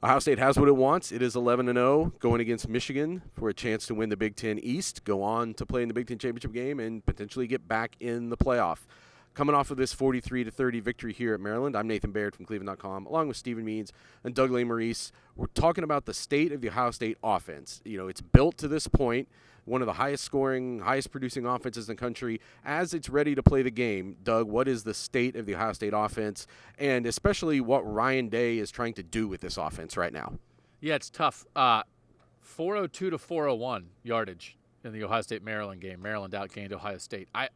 Ohio State has what it wants. It is 11-0 going against Michigan for a chance to win the Big Ten East, go on to play in the Big Ten Championship game, and potentially get back in the playoff. Coming off of this 43-30 victory here at Maryland, I'm Nathan Baird from cleveland.com, along with Stephen Means and Doug Lesmerises. We're talking about the state of the Ohio State offense. You know, it's built to this point, one of the highest scoring, highest producing offenses in the country. As it's ready to play the game, Doug, what is the state of the Ohio State offense, and especially what Ryan Day is trying to do with this offense right now? Yeah, it's tough. 402 to 401 yardage in the Ohio State-Maryland game. Maryland outgained Ohio State. I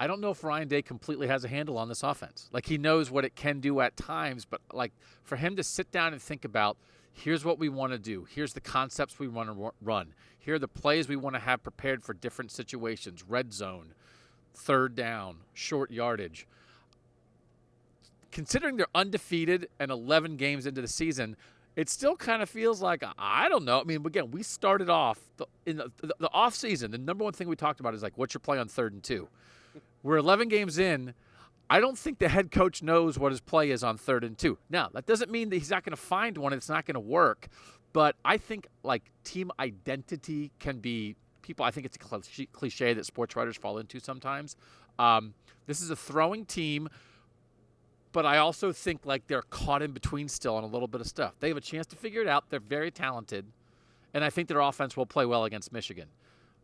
don't know if Ryan Day completely has a handle on this offense. Like, he knows what it can do at times, but, like, for him to sit down and think about, here's what we want to do, here's the concepts we want to run, here are the plays we want to have prepared for different situations, red zone, third down, short yardage. Considering they're undefeated and 11 games into the season, it still kind of feels like, I don't know. I mean, again, we started off in the offseason. The number one thing we talked about is, like, what's your play on 3rd and 2? We're 11 games in. I don't think the head coach knows what his play is on 3rd and 2. Now, that doesn't mean that he's not going to find one. It's not going to work. But I think, like, team identity can be people. I think it's a cliche that sports writers fall into sometimes. This is a throwing team, but I also think, like, they're caught in between still on a little bit of stuff. They have a chance to figure it out. They're very talented, and I think their offense will play well against Michigan.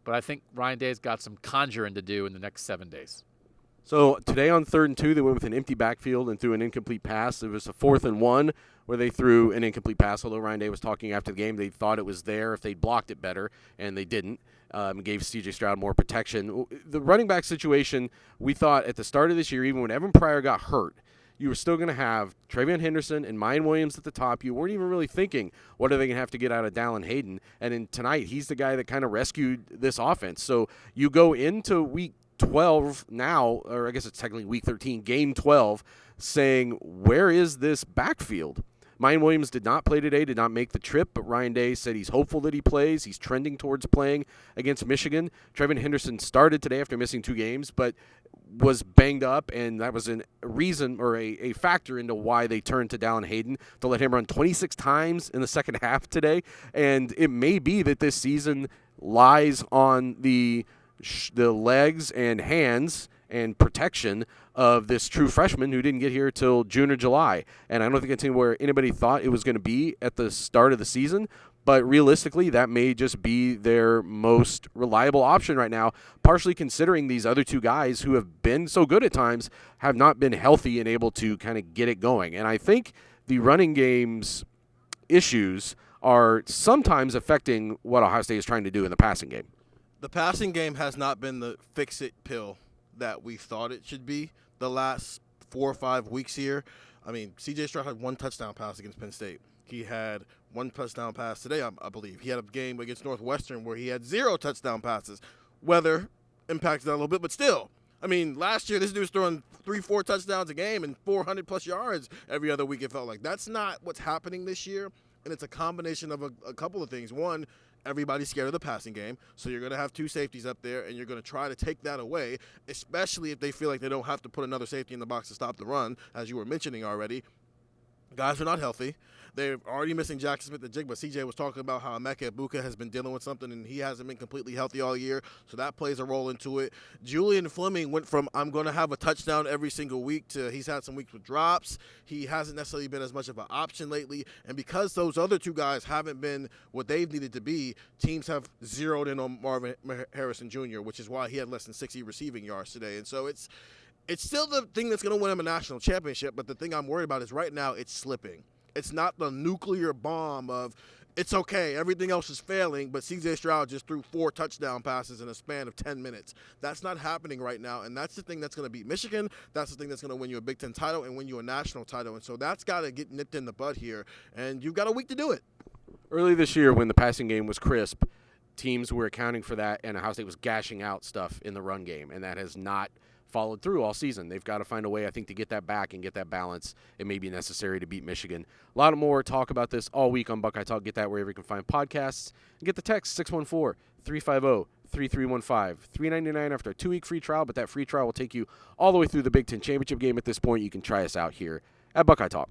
But I think Ryan Day's got some conjuring to do in the next 7 days. So today on 3rd and 2, they went with an empty backfield and threw an incomplete pass. It was a 4th and 1 where they threw an incomplete pass, although Ryan Day was talking after the game. They thought it was there if they blocked it better, and they didn't. Gave C.J. Stroud more protection. The running back situation, we thought at the start of this year, even when Evan Pryor got hurt, you were still going to have Travion Henderson and Mayan Williams at the top. You weren't even really thinking, what are they going to have to get out of Dallin Hayden? And then tonight, he's the guy that kind of rescued this offense. So you go into week 12 now, or I guess it's technically week 13, game 12, saying, where is this backfield? Mayan Williams did not play today, did not make the trip, but Ryan Day said he's hopeful that he plays. He's trending towards playing against Michigan. Travion Henderson started today after missing 2 games, but was banged up, and that was a reason or a factor into why they turned to Dallin Hayden to let him run 26 times in the second half today. And it may be that this season lies on the legs and hands and protection of this true freshman who didn't get here till June or July. And I don't think it's anywhere anybody thought it was going to be at the start of the season, but realistically, that may just be their most reliable option right now, partially considering these other 2 guys who have been so good at times have not been healthy and able to kind of get it going. And I think the running game's issues are sometimes affecting what Ohio State is trying to do in the passing game. The passing game has not been the fix-it pill that we thought it should be the last 4 or 5 weeks here. I mean, C.J. Stroud had 1 touchdown pass against Penn State. He had 1 touchdown pass today, I believe. He had a game against Northwestern where he had 0 touchdown passes. Weather impacted that a little bit, but still. I mean, last year this dude was throwing 3-4 touchdowns a game and 400-plus yards every other week, it felt like. That's not what's happening this year, and it's a combination of a couple of things. One, everybody's scared of the passing game, so you're going to have 2 safeties up there, and you're going to try to take that away, especially if they feel like they don't have to put another safety in the box to stop the run, as you were mentioning already. Guys are not healthy. They're already missing Jackson Smith-Njigba. CJ was talking about how Emeka Egbuka has been dealing with something, and he hasn't been completely healthy all year, so that plays a role into it. Julian Fleming went from I'm going to have a touchdown every single week to he's had some weeks with drops. He hasn't necessarily been as much of an option lately, and because those other 2 guys haven't been what they've needed to be, teams have zeroed in on Marvin Harrison Jr., which is why he had less than 60 receiving yards today. And so it's still the thing that's going to win him a national championship, but the thing I'm worried about is right now it's slipping. It's not the nuclear bomb of it's okay, everything else is failing, but C.J. Stroud just threw 4 touchdown passes in a span of 10 minutes. That's not happening right now, and that's the thing that's going to beat Michigan. That's the thing that's going to win you a Big Ten title and win you a national title, and so that's got to get nipped in the bud here, and you've got a week to do it. Early this year when the passing game was crisp, teams were accounting for that, and Ohio State was gashing out stuff in the run game, and that has not followed through all season. They've got to find a way, I think, to get that back and get that balance. It may be necessary to beat Michigan. A lot more talk about this all week on Buckeye Talk. Get that wherever you can find podcasts. And get the text, 614-350-3315. $3.99 after a 2-week free trial, but that free trial will take you all the way through the Big Ten Championship game. At this point, you can try us out here at Buckeye Talk.